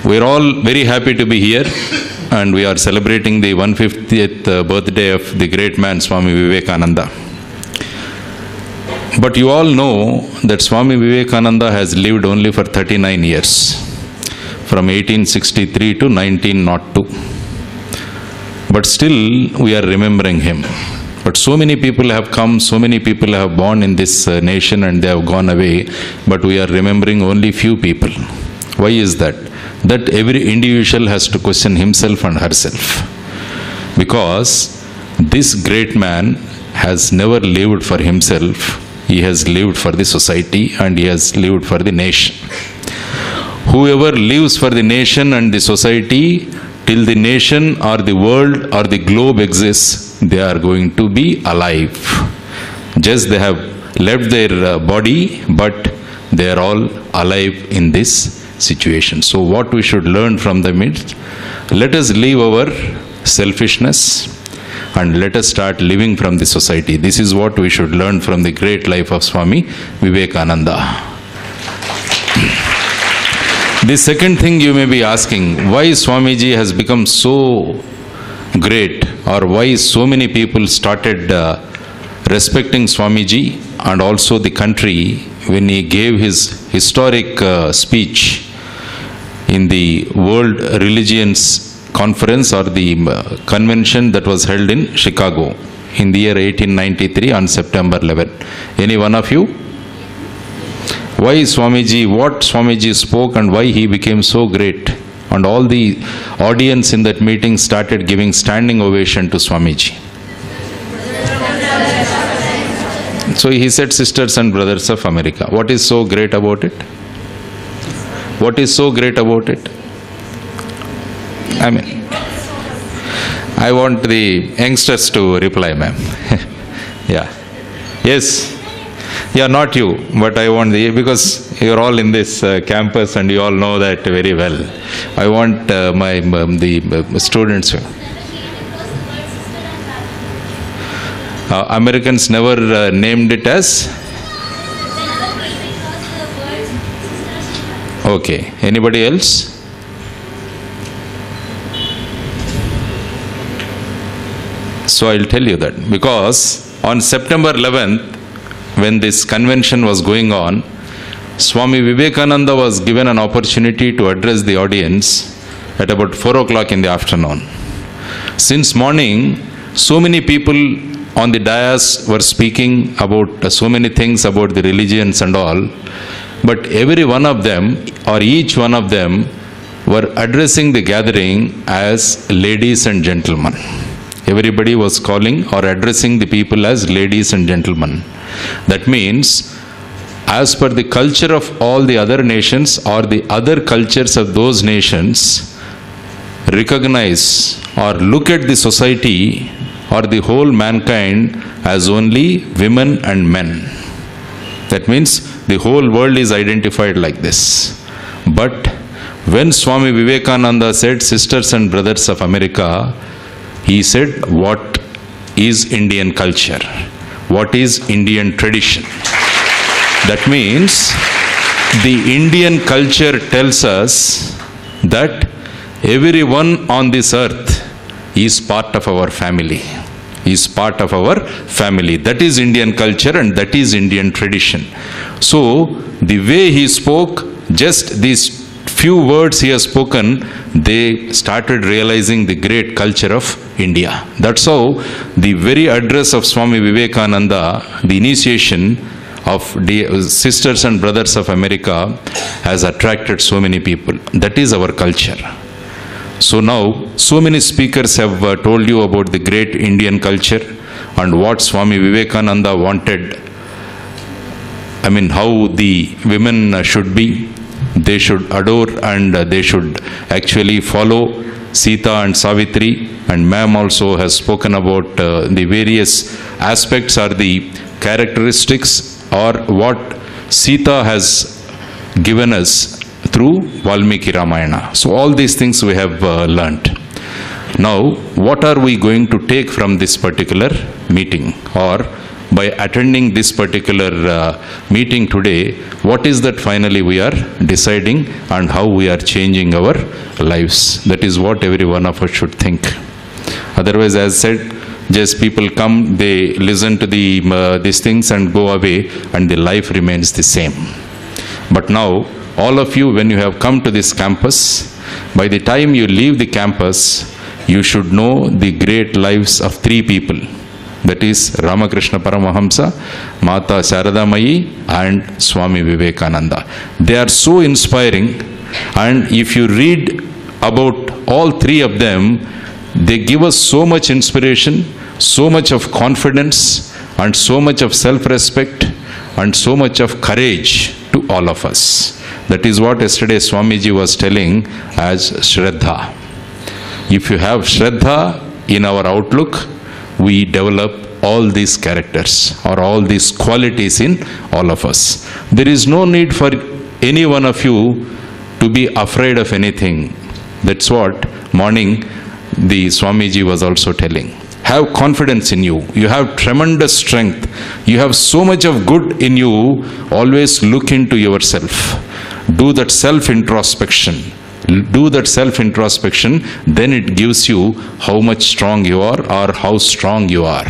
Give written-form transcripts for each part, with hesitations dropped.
We are all very happy to be here, and we are celebrating the 150th birthday of the great man Swami Vivekananda. But you all know that Swami Vivekananda has lived only for 39 years, from 1863 to 1902. But still we are remembering him. But so many people have come, so many people have born in this nation and they have gone away, but we are remembering only few people. Why is that? That every individual has to question himself and herself. Because this great man has never lived for himself. He has lived for the society and he has lived for the nation. Whoever lives for the nation and the society, till the nation or the world or the globe exists, they are going to be alive. Just they have left their body, but they are all alive in this situation. So what we should learn from the midst, let us leave our selfishness and let us start living from the society. This is what we should learn from the great life of Swami Vivekananda. The second thing you may be asking, why Swamiji has become so great, or why so many people started respecting Swamiji and also the country when he gave his historic speech in the World Religions Conference or the convention that was held in Chicago in the year 1893 on September 11. Any one of you? Why Swamiji, what Swamiji spoke and why he became so great? And all the audience in that meeting started giving standing ovation to Swamiji. So he said, sisters and brothers of America. What is so great about it? What is so great about it? I mean, I want the youngsters to reply, ma'am. Yeah. Yes. Yeah, not you, but I want because you're all in this campus and you all know that very well. I want the students. Americans never named it as. Okay. Anybody else? So I'll tell you that because on September 11th, when this convention was going on, Swami Vivekananda was given an opportunity to address the audience at about 4 o'clock in the afternoon. Since morning, so many people on the dais were speaking about so many things about the religions and all, but every one of them or each one of them were addressing the gathering as ladies and gentlemen. Everybody was calling or addressing the people as ladies and gentlemen. That means, as per the culture of all the other nations or the other cultures of those nations, recognize or look at the society or the whole mankind as only women and men. That means the whole world is identified like this. But when Swami Vivekananda said, sisters and brothers of America, he said, what is Indian culture? What is Indian tradition? That means the Indian culture tells us that everyone on this earth is part of our family. Is part of our family. That is Indian culture and that is Indian tradition. So the way he spoke, just these few words he has spoken, they started realizing the great culture of India. That's how the very address of Swami Vivekananda, the initiation of the sisters and brothers of America, has attracted so many people. That is our culture. So now, so many speakers have told you about the great Indian culture and what Swami Vivekananda wanted. I mean, how the women should be. They should adore and they should actually follow Sita and Savitri. And ma'am also has spoken about the various aspects or the characteristics or what Sita has given us through Valmiki Ramayana. So all these things we have learnt. Now, what are we going to take from this particular meeting, or by attending this particular meeting today, what is that finally we are deciding and how we are changing our lives. That is what every one of us should think. Otherwise, as said, just people come, they listen to these things and go away, and the life remains the same. But now, all of you, when you have come to this campus, by the time you leave the campus, you should know the great lives of three people. That is Ramakrishna Paramahamsa, Mata Sharadamayi, and Swami Vivekananda. They are so inspiring, and if you read about all three of them, they give us so much inspiration, so much of confidence, and so much of self-respect, and so much of courage to all of us. That is what yesterday Swamiji was telling as Shraddha. If you have Shraddha in our outlook, we develop all these characters or all these qualities in all of us. There is no need for any one of you to be afraid of anything. That's what morning the Swamiji was also telling. Have confidence in you. You have tremendous strength. You have so much of good in you. Always look into yourself. Do that self-introspection. Do that self-introspection. Then it gives you how much strong you are or how strong you are.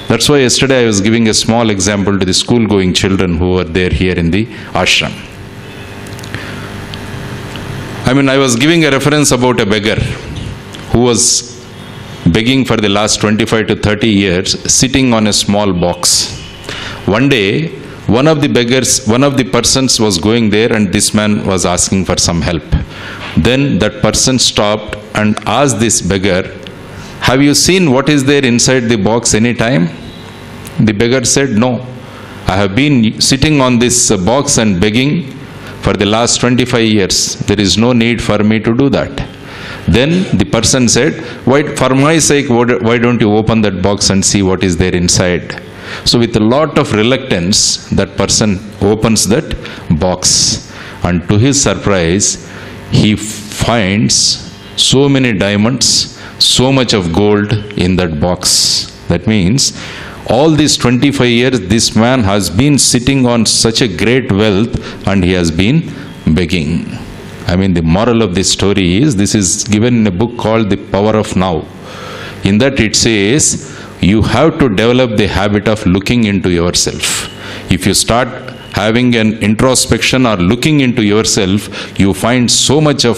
That's why yesterday I was giving a small example to the school-going children who were there here in the ashram. I was giving a reference about a beggar who was begging for the last 25 to 30 years, sitting on a small box. One day, one of the persons was going there, and this man was asking for some help. Then that person stopped and asked this beggar, "Have you seen what is there inside the box any time?" The beggar said, "No. I have been sitting on this box and begging for the last 25 years. There is no need for me to do that." Then the person said, for my sake, why don't you open that box and see what is there inside? So with a lot of reluctance, that person opens that box. And to his surprise, he finds so many diamonds, so much of gold in that box. That means, all these 25 years, this man has been sitting on such a great wealth and he has been begging. The moral of this story is, this is given in a book called The Power of Now. In that it says, you have to develop the habit of looking into yourself. If you start having an introspection or looking into yourself, you find so much of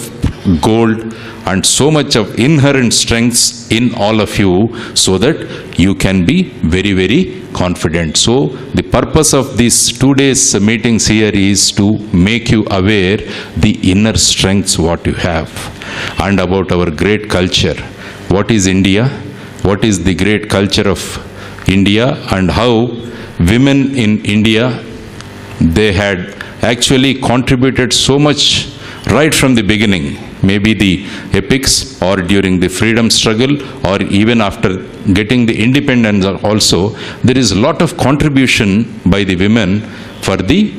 gold and so much of inherent strengths in all of you, so that you can be very, very confident. So the purpose of these 2 days meetings here is to make you aware the inner strengths what you have, and about our great culture. What is India? What is the great culture of India, and how women in India, they had actually contributed so much right from the beginning. Maybe the epics, or during the freedom struggle, or even after getting the independence also, there is a lot of contribution by the women for the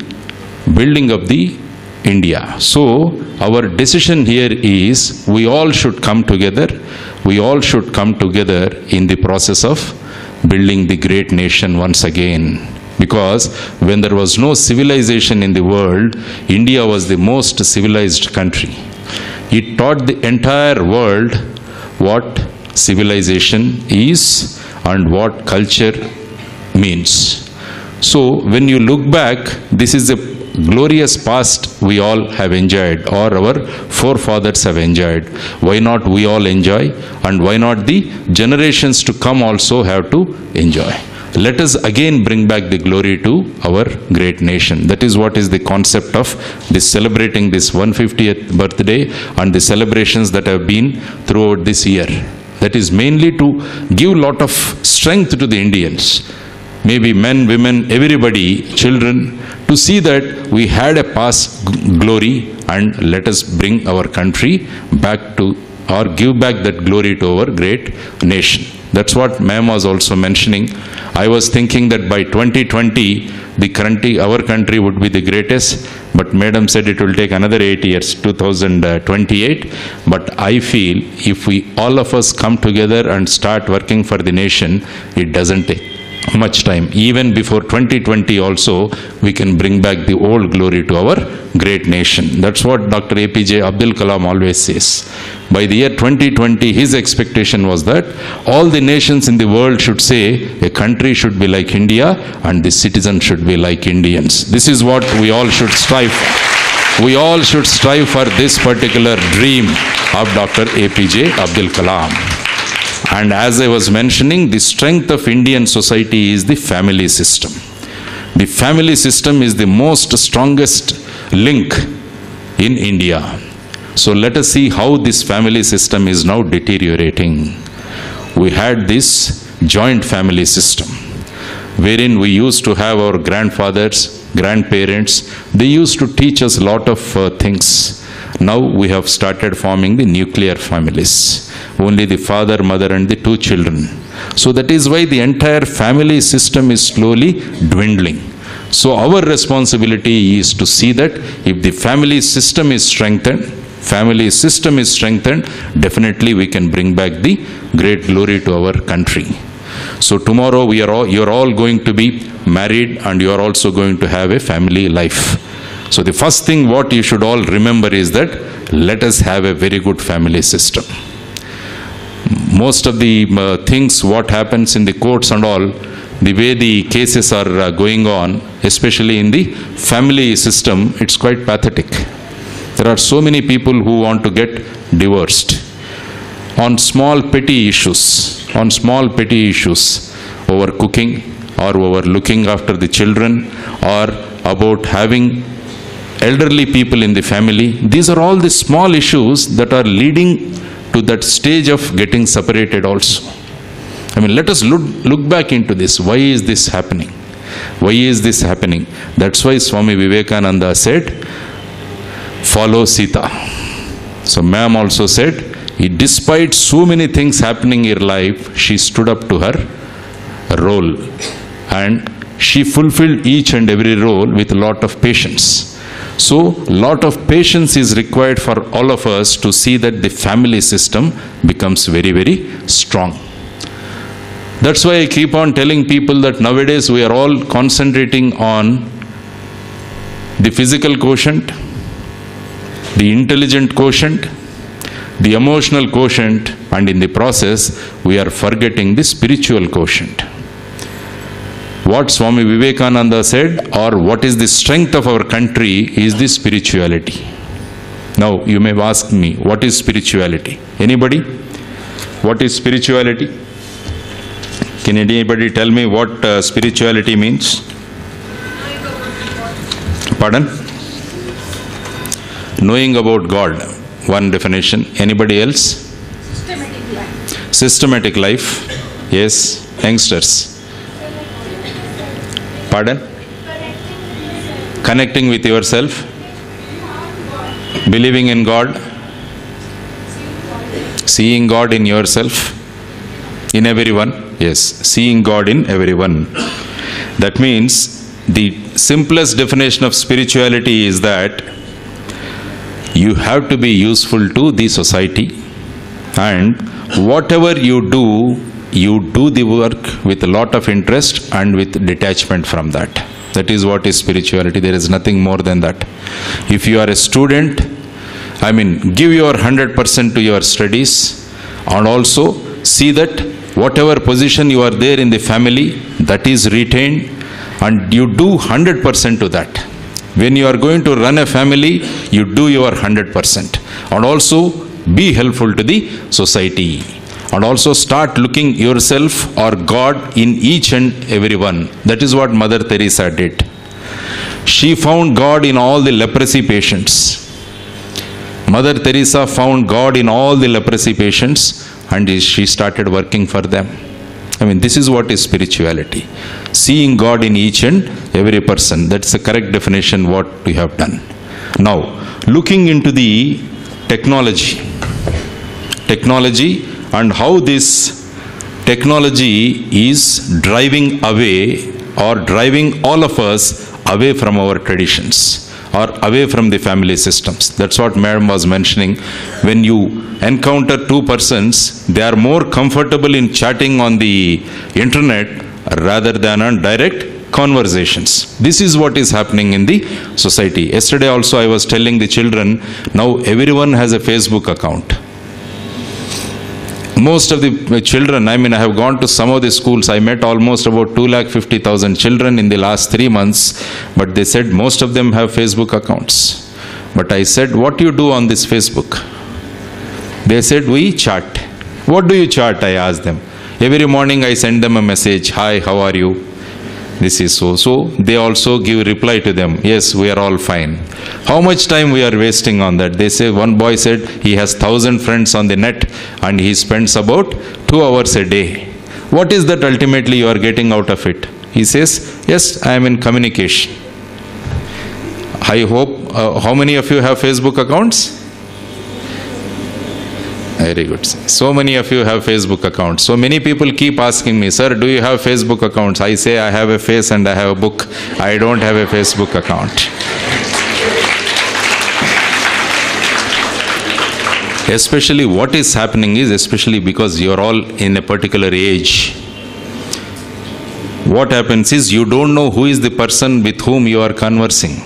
building of the India. So our decision here is, we all should come together. We all should come together in the process of building the great nation once again. Because when there was no civilization in the world, India was the most civilized country. It taught the entire world what civilization is and what culture means. So when you look back, this is a glorious past we all have enjoyed, or our forefathers have enjoyed. Why not we all enjoy, and why not the generations to come also have to enjoy? Let us again bring back the glory to our great nation. That is what is the concept of this, celebrating this 150th birthday and the celebrations that have been throughout this year. That is mainly to give lot of strength to the Indians. Maybe men, women, everybody, children, to see that we had a past glory, and let us bring our country back to, or give back that glory to our great nation. That's what ma'am was also mentioning. I was thinking that by 2020, our country would be the greatest, but madam said it will take another 8 years, 2028. But I feel if we all of us come together and start working for the nation, it doesn't take much time. Even before 2020 also, we can bring back the old glory to our great nation. That's what Dr. APJ Abdul Kalam always says. By the year 2020, his expectation was that all the nations in the world should say a country should be like India and the citizens should be like Indians. This is what we all should strive for. We all should strive for this particular dream of Dr. APJ Abdul Kalam. And as I was mentioning, the strength of Indian society is the family system. The family system is the most strongest link in India. So let us see how this family system is now deteriorating. We had this joint family system, wherein we used to have our grandfathers, grandparents. They used to teach us a lot of things. Now we have started forming the nuclear families. Only the father, mother and the 2 children. So that is why the entire family system is slowly dwindling. So our responsibility is to see that if the family system is strengthened, definitely we can bring back the great glory to our country. So tomorrow you're all going to be married and you're also going to have a family life. So the first thing what you should all remember is that let us have a very good family system. Most of the things what happens in the courts and all, the way the cases are going on, especially in the family system, it's quite pathetic. There are so many people who want to get divorced on small petty issues, over cooking or over looking after the children or about having elderly people in the family. These are all the small issues that are leading to that stage of getting separated also. I mean, let us look back into this. Why is this happening? That's why Swami Vivekananda said, follow Sita. So ma'am also said, despite so many things happening in her life, she stood up to her role. And she fulfilled each and every role with a lot of patience. So, lot of patience is required for all of us to see that the family system becomes very, very strong. That's why I keep on telling people that nowadays we are all concentrating on the physical quotient, the intelligent quotient, the emotional quotient, and in the process we are forgetting the spiritual quotient. What Swami Vivekananda said, or what is the strength of our country, is the spirituality. Now you may ask me, what is spirituality? Anybody? What is spirituality? Can anybody tell me what spirituality means? Pardon? Knowing about God. One definition. Anybody else? Systematic life. Systematic life. Yes. Youngsters. Pardon? Connecting with yourself. Believing in God. Seeing God in yourself. In everyone. Yes. Seeing God in everyone. That means the simplest definition of spirituality is that you have to be useful to the society, and whatever you do the work with a lot of interest and with detachment from that. That is what is spirituality. There is nothing more than that. If you are a student, give your 100% to your studies, and also see that whatever position you are there in the family, that is retained, and you do 100% to that. When you are going to run a family, you do your 100%, and also be helpful to the society, and also start looking yourself or God in each and every one. That is what Mother Teresa did. She found God in all the leprosy patients. Mother Teresa found God in all the leprosy patients, and she started working for them. This is what is spirituality. Seeing God in each and every person. That's the correct definition what we have done. Now, looking into the technology and how this technology is driving away or driving all of us away from our traditions or away from the family systems. That's what Madam was mentioning. When you encounter two persons, they are more comfortable in chatting on the internet rather than on direct conversations. This is what is happening in the society. Yesterday also I was telling the children, now everyone has a Facebook account. Most of the children, I have gone to some of the schools, I met almost about 250,000 children in the last 3 months, but they said most of them have Facebook accounts. But I said, what do you do on this Facebook? They said, we chat. What do you chat? I asked them. Every morning I send them a message, hi, how are you? This is so. So they also give reply to them, yes, we are all fine. How much time we are wasting on that? They say, one boy said he has 1,000 friends on the net and he spends about 2 hours a day. What is that ultimately you are getting out of it? He says, yes, I am in communication. I hope, how many of you have Facebook accounts? Very good. So many of you have Facebook accounts. So many people keep asking me, sir, do you have Facebook accounts? I say, I have a face and I have a book. I don't have a Facebook account. Especially what is happening is, especially because you are all in a particular age, what happens is you don't know who is the person with whom you are conversing.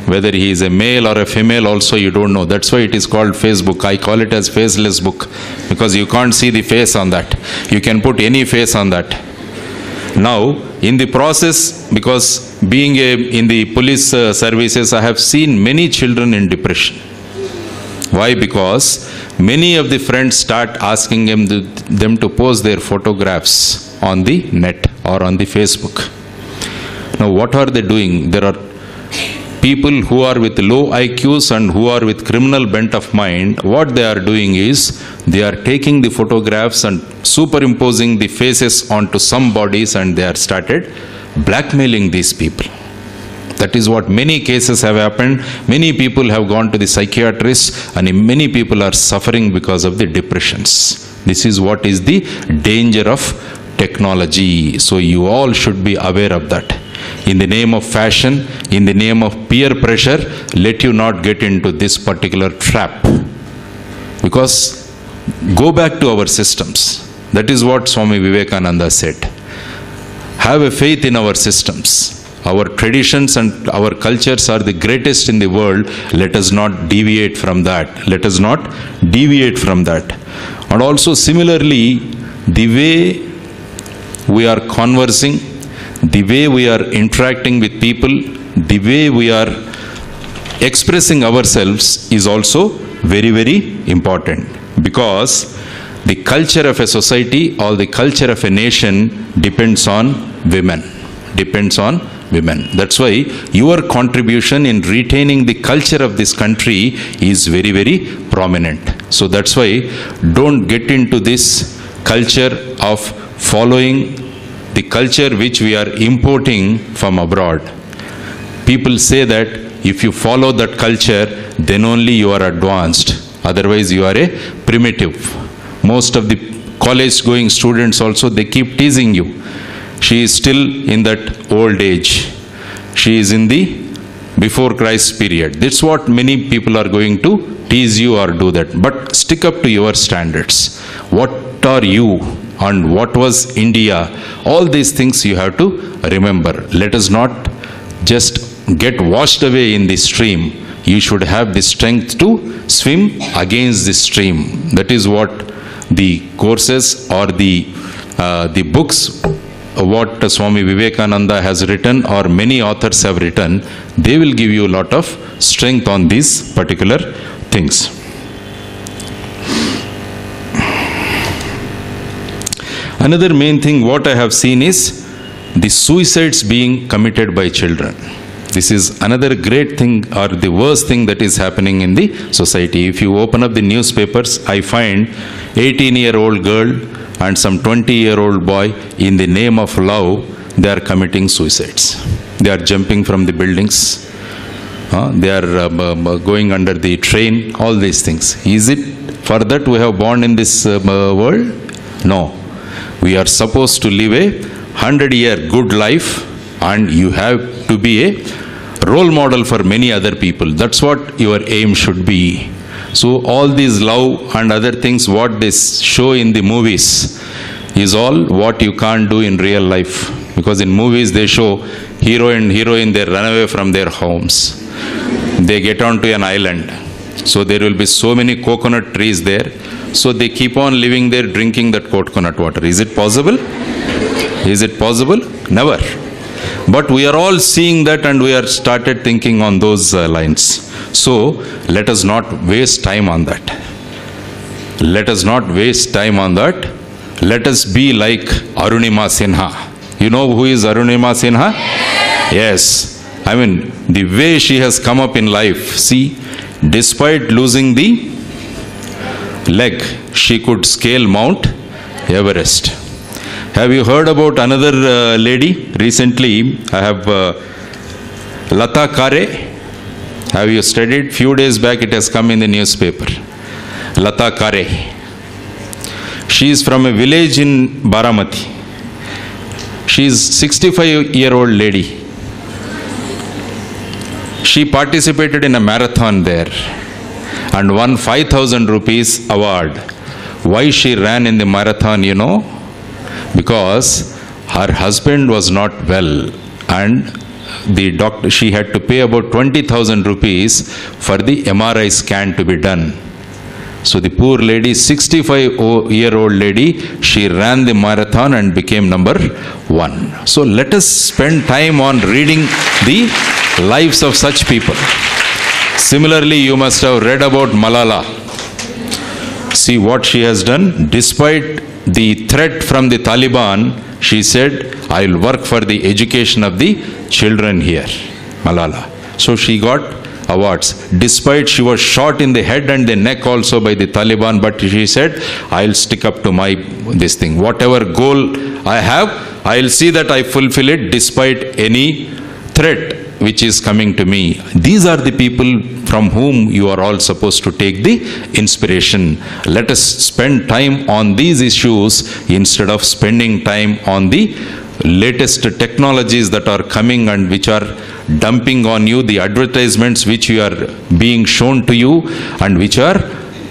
Whether he is a male or a female also you don't know. That's why it is called Facebook. I call it as faceless book because you can't see the face on that. You can put any face on that. Now, in the process, because being in the police services, I have seen many children in depression. Why? Because many of the friends start asking them to post their photographs on the net or on the Facebook. Now, what are they doing? There are people who are with low IQs and who are with criminal bent of mind. What they are doing is they are taking the photographs and superimposing the faces onto some bodies, and they are started blackmailing these people. That is what many cases have happened. Many people have gone to the psychiatrist and many people are suffering because of the depressions. This is what is the danger of technology. So you all should be aware of that. In the name of fashion, in the name of peer pressure, let you not get into this particular trap. Because go back to our systems. That is what Swami Vivekananda said. Have a faith in our systems. Our traditions and our cultures are the greatest in the world. Let us not deviate from that. Let us not deviate from that. And also similarly, the way we are conversing, the way we are interacting with people, the way we are expressing ourselves is also very, very important. Because the culture of a society or the culture of a nation depends on women. Depends on women. That's why your contribution in retaining the culture of this country is very, very prominent. So that's why don't get into this culture of following the culture which we are importing from abroad. People say that if you follow that culture, then only you are advanced. Otherwise you are a primitive. Most of the college going students also, they keep teasing you. She is still in that old age. She is in the before Christ period. That's what many people are going to tease you or do that. But stick up to your standards. What are you and what was India? All these things you have to remember. Let us not just get washed away in the stream. You should have the strength to swim against the stream. That is what the courses or the books, what Swami Vivekananda has written or many authors have written, they will give you a lot of strength on these particular things. Another main thing what I have seen is the suicides being committed by children. This is another great thing or the worst thing that is happening in the society. If you open up the newspapers, I find 18-year-old girl and some 20-year-old boy, in the name of love, they are committing suicides. They are jumping from the buildings. They are going under the train, all these things. Is it for that we have born in this world? No. We are supposed to live a 100-year good life, and you have to be a role model for many other people. That's what your aim should be. So all these love and other things what they show in the movies, is all what you can't do in real life. Because in movies they show hero and heroine, they run away from their homes. They get onto an island. So there will be so many coconut trees there. So they keep on living there, drinking that coconut water. Is it possible? Is it possible? Never. But we are all seeing that, and we are started thinking on those lines. So let us not waste time on that. Let us not waste time on that. Let us be like Arunima Sinha. You know who is Arunima Sinha? Yes. I mean, the way she has come up in life. See, despite losing the leg, she could scale Mount Everest. Have you heard about another lady? Recently, I have Lata Kare. Have you studied? Few days back it has come in the newspaper. Lata Kare. She is from a village in Baramati. She is 65-year-old lady. She participated in a marathon there and won 5,000 rupees award. Why she ran in the marathon, you know? Because her husband was not well, and the doctor, she had to pay about 20,000 rupees for the MRI scan to be done. So the poor lady, 65-year-old lady, she ran the marathon and became number 1. So let us spend time on reading the lives of such people. Similarly, you must have read about Malala. See what she has done. Despite the threat from the Taliban, she said, I will work for the education of the children here. Malala. So she got awards. Despite she was shot in the head and the neck also by the Taliban, but she said, I'll stick up to my this thing. Whatever goal I have, I'll see that I fulfill it despite any threat which is coming to me. These are the people from whom you are all supposed to take the inspiration. Let us spend time on these issues instead of spending time on the latest technologies that are coming and which are dumping on you, the advertisements which you are being shown to you and which are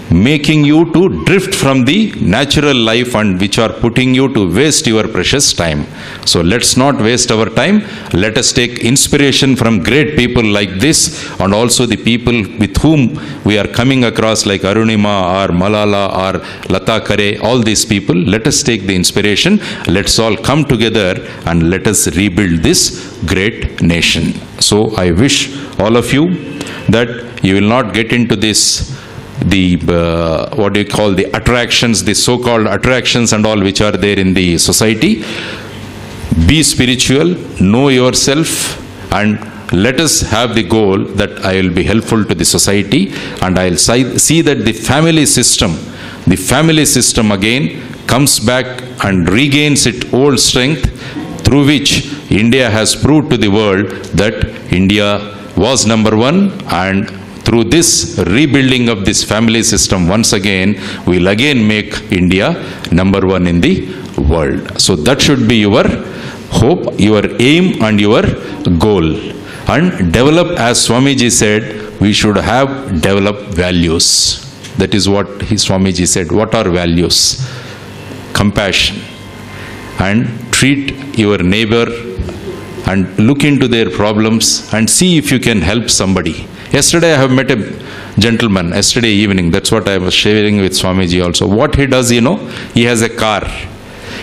making you to drift from the natural life and which are putting you to waste your precious time. So let's not waste our time. Let us take inspiration from great people like this, and also the people with whom we are coming across like Arunima or Malala or Lata Kare, all these people. Let us take the inspiration. Let's all come together and let us rebuild this great nation. So I wish all of you that you will not get into this what do you call the attractions, the so-called attractions and all which are there in the society. Be spiritual, know yourself, and let us have the goal that I will be helpful to the society, and I will see that the family system again comes back and regains its old strength, through which India has proved to the world that India was number 1, and through this rebuilding of this family system, once again, we will again make India number 1 in the world. So that should be your hope, your aim and your goal. And develop, as Swamiji said, we should have developed values. That is what Swamiji said. What are values? Compassion. And treat your neighbor and look into their problems and see if you can help somebody. Yesterday I have met a gentleman, yesterday evening, that's what I was sharing with Swamiji also. What he does, you know, he has a car.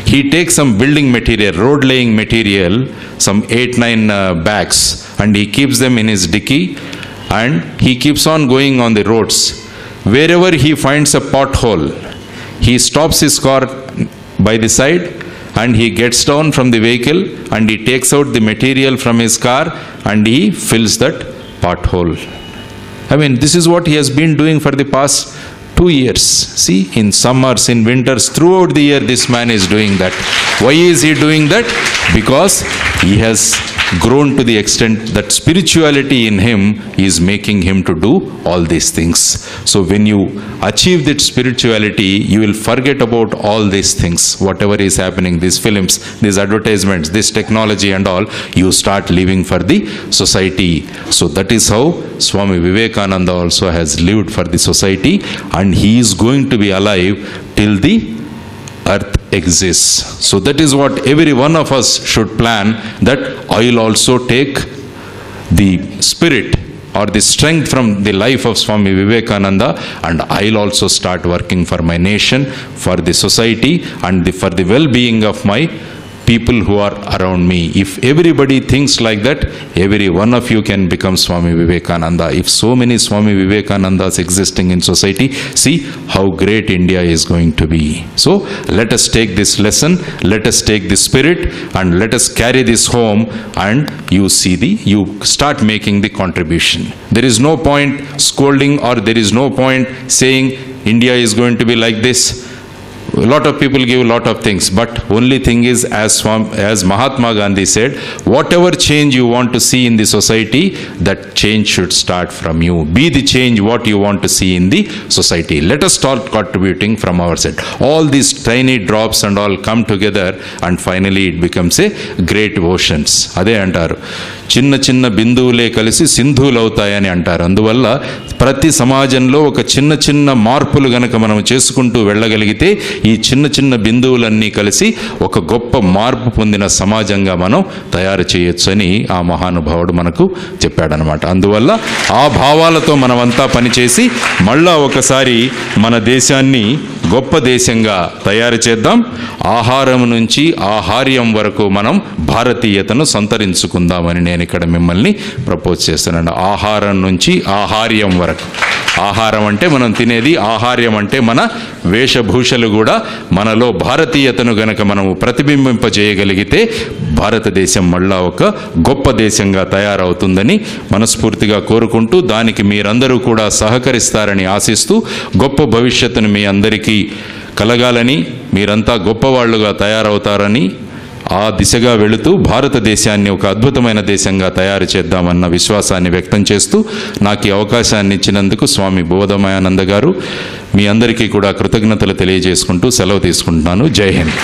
He takes some building material, road laying material, some 8-9 bags, and he keeps them in his dicky, and he keeps on going on the roads. Wherever he finds a pothole, he stops his car by the side, and he gets down from the vehicle and he takes out the material from his car and he fills that pothole. I mean, this is what he has been doing for the past 2 years. See, in summers, in winters, throughout the year, this man is doing that. Why is he doing that? Because he has grown to the extent that spirituality in him is making him to do all these things. So when you achieve that spirituality, you will forget about all these things, whatever is happening, these films, these advertisements, this technology and all, you start living for the society. So that is how Swami Vivekananda also has lived for the society, and he is going to be alive till the earth exists. So that is what every one of us should plan, that I will also take the spirit or the strength from the life of Swami Vivekananda, and I'll also start working for my nation, for the society, and for the well-being of my people who are around me. If everybody thinks like that, every one of you can become Swami Vivekananda. If so many Swami Vivekanandas existing in society, see how great India is going to be. So let us take this lesson, let us take this spirit, and let us carry this home, and you start making the contribution. There is no point scolding, or there is no point saying India is going to be like this. A lot of people give a lot of things, but only thing is, as Mahatma Gandhi said, whatever change you want to see in the society, that change should start from you. Be the change what you want to see in the society. Let us start contributing from our side. All these tiny drops and all come together, and finally it becomes a great oceans. అదే అంటారు, చిన్న చిన్న బిందువులే కలిసి సింధువులు అవుతాయని అంటారు. అందువల్ల ప్రతి సమాజంలో ఒక చిన్న చిన్న మార్పులు గనక మనం చేసుకుంటూ వెళ్ళగలిగితే, ఈ చిన్న చిన్న బిందువులన్నీ కలిసి ఒక గొప్ప మార్పు పొందిన సమాజంగా మనం తయారు చేయొచ్చని ఆ మహానుభావుడు మనకు చెప్పాడనమాట. అందువల్ల ఆ భావాలతో మనమంతా పనిచేసి మళ్ళా ఒకసారి మన దేశాన్ని గొప్ప దేశంగా తయారు చేద్దాం. ఆహారం నుంచి ఆహార్యం వరకు మనం భారతీయతను సంతరించుకుందామని నేను ఇక్కడ మిమ్మల్ని ప్రపోజ్ చేస్తున్నాను. ఆహారం నుంచి ఆహార్యం వరకు. ఆహారం అంటే మనం తినేది, ఆహార్యం అంటే మన వేషభూషలు కూడా మనలో భారతీయతను గనక మనము ప్రతిబింబింపజేయగలిగితే భారతదేశం మళ్ళా ఒక గొప్ప దేశంగా తయారవుతుందని మనస్ఫూర్తిగా కోరుకుంటూ, దానికి మీరందరూ కూడా సహకరిస్తారని ఆశిస్తూ, గొప్ప భవిష్యత్తును మీ అందరికీ కలగాలని, మీరంతా గొప్పవాళ్లుగా తయారవుతారని ఆ దిశగా వెళుతూ భారతదేశాన్ని ఒక అద్భుతమైన దేశంగా తయారు చేద్దామన్న విశ్వాసాన్ని వ్యక్తం చేస్తూ, నాకు ఈ అవకాశాన్ని ఇచ్చినందుకు స్వామి బోధమయానంద గారు, మీ అందరికీ కూడా కృతజ్ఞతలు తెలియజేసుకుంటూ సెలవు తీసుకుంటున్నాను. జై హింద్.